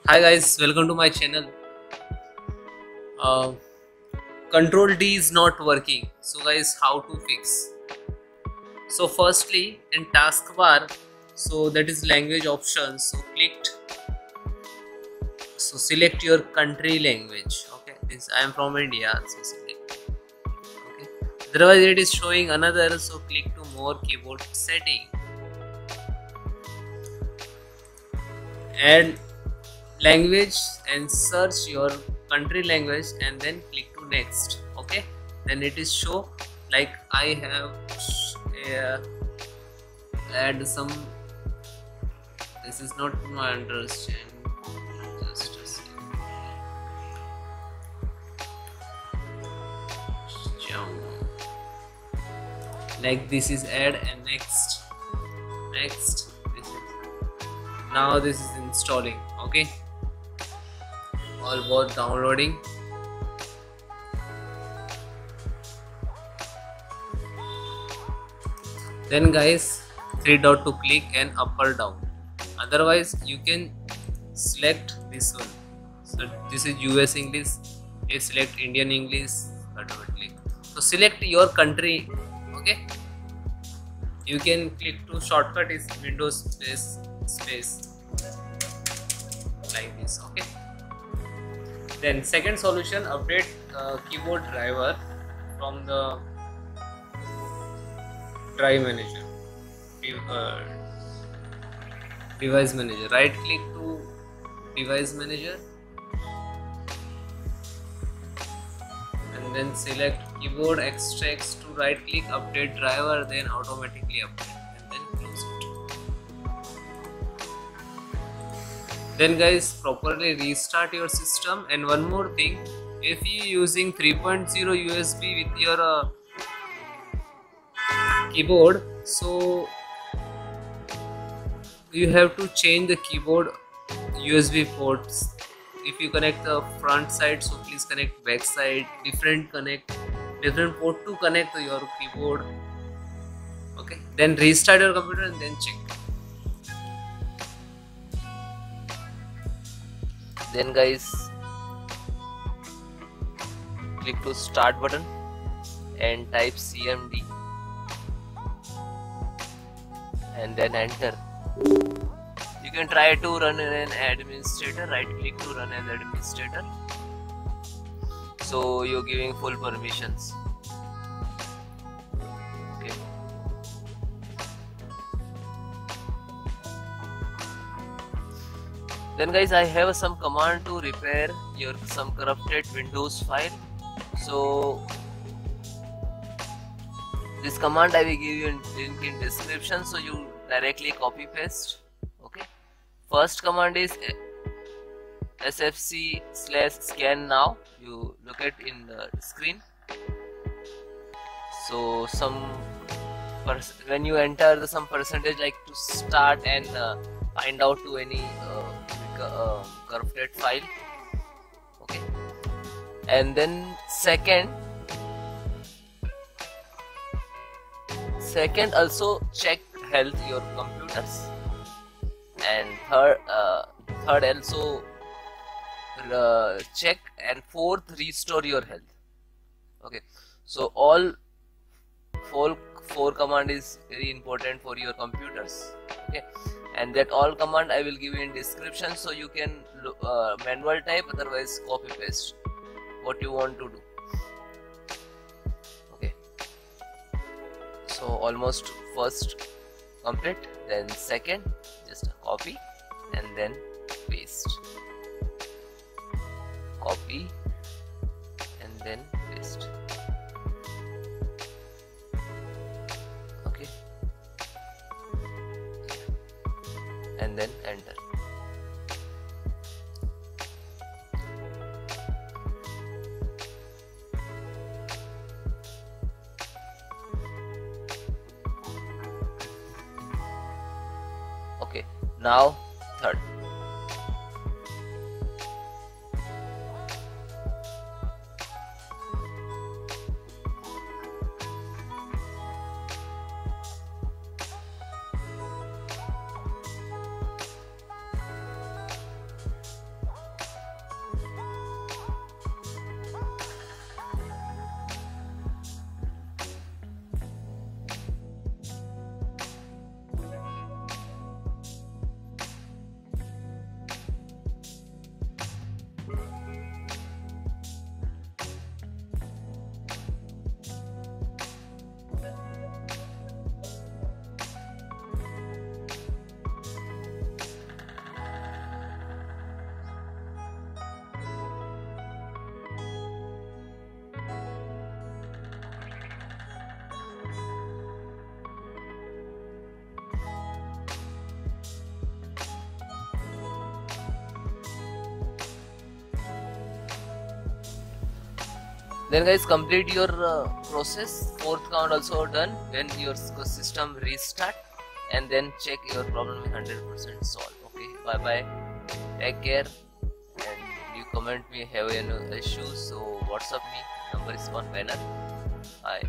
Hi guys, welcome to my channel. Uh, Control D is not working. So guys, how to fix? So firstly, in taskbar, so that is language options. So clicked. So select your country language. Okay, this I am from India. So select. Okay. Otherwise, it is showing another. So click to more keyboard setting. Add language and search your country language and then click to next. Okay, then it is show like I have add some. This is not my understand. Just a second. Like this is add and next. This is now this is installing. Okay, all both downloading. Then guys, three dot to click and up or down. Otherwise you can select this one. So this is US English. You select Indian English. Automatically. So select your country. Okay. You can click to shortcut is Windows space like this. Okay. Then second solution, update keyboard driver from the drive manager. Device manager. Right click to device manager and then select keyboard extracts to right click update driver, then automatically update and then close it. Then guys, properly restart your system. And one more thing, if you using 3.0 USB with your keyboard, so you have to change the keyboard USB ports. If you connect the front side, so please connect back side. Different port to connect to your keyboard. Okay, then restart your computer and then check. Then guys, click to start button and type CMD and then enter. You can try to run an administrator. Right click to run as administrator. So you're giving full permissions. Okay. Then guys, I have some command to repair your some corrupted Windows file. So this command I will give you in link in description, so you directly copy paste. Okay. First command is sfc/scan now. You look at in the screen. So when you enter some percentage like to start and find out to any corrupted file. Okay. And then second also check health your computers, and third also check, and fourth restore your health. Okay, so all four command is very important for your computers. Okay, and that all command I will give you in description, so you can manual type, otherwise copy paste what you want to do. So almost first complete, then second just copy and then paste, copy and then paste. Okay, and then enter. Okay, now third. Then guys, complete your process. Fourth count also done. Then your system restart, and then check your problem is 100% solved. Okay, bye bye, take care, and you comment me have any issues, so WhatsApp me, number is on banner. Bye.